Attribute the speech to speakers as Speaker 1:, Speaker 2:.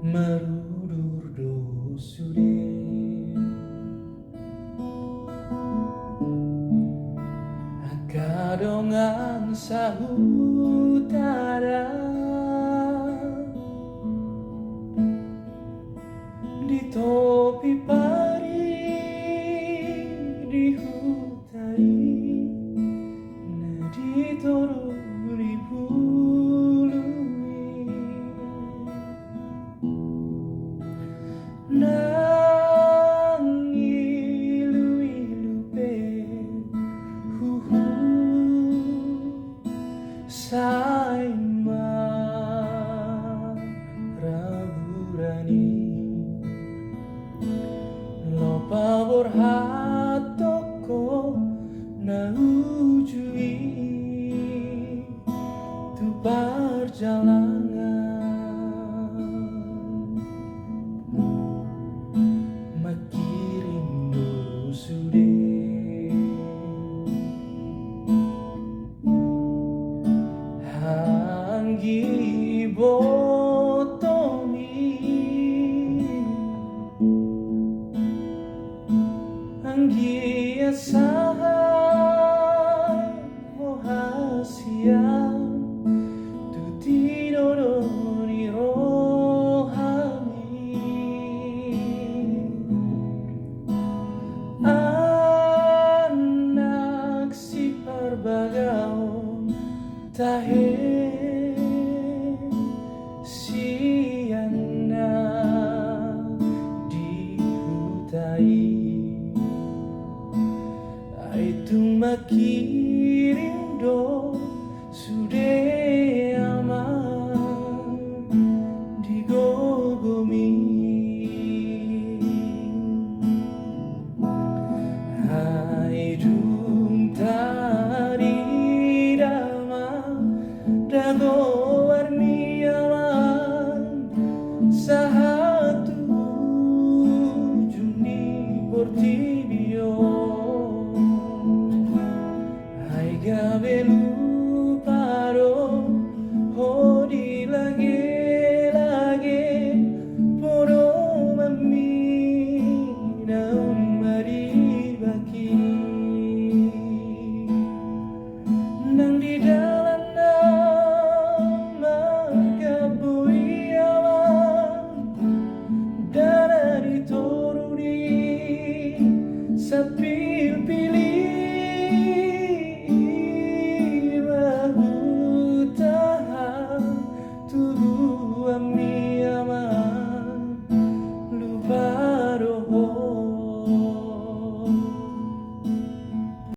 Speaker 1: Marudur dosude Akadongan sahutara di topi pari di hutai na di toru di bului nang ilu-ilupe huhu say maraburani lo pavor hatoko na ujui tu perjalanan makirin dosude hanggi botomi anggi asahan mohasia tuti dodori rohani anak si parbagaon tahe siana di hutai itu makirin do sude aman digogomi haidum tadi dama dago warni aman sahatu juni portibio Gabelu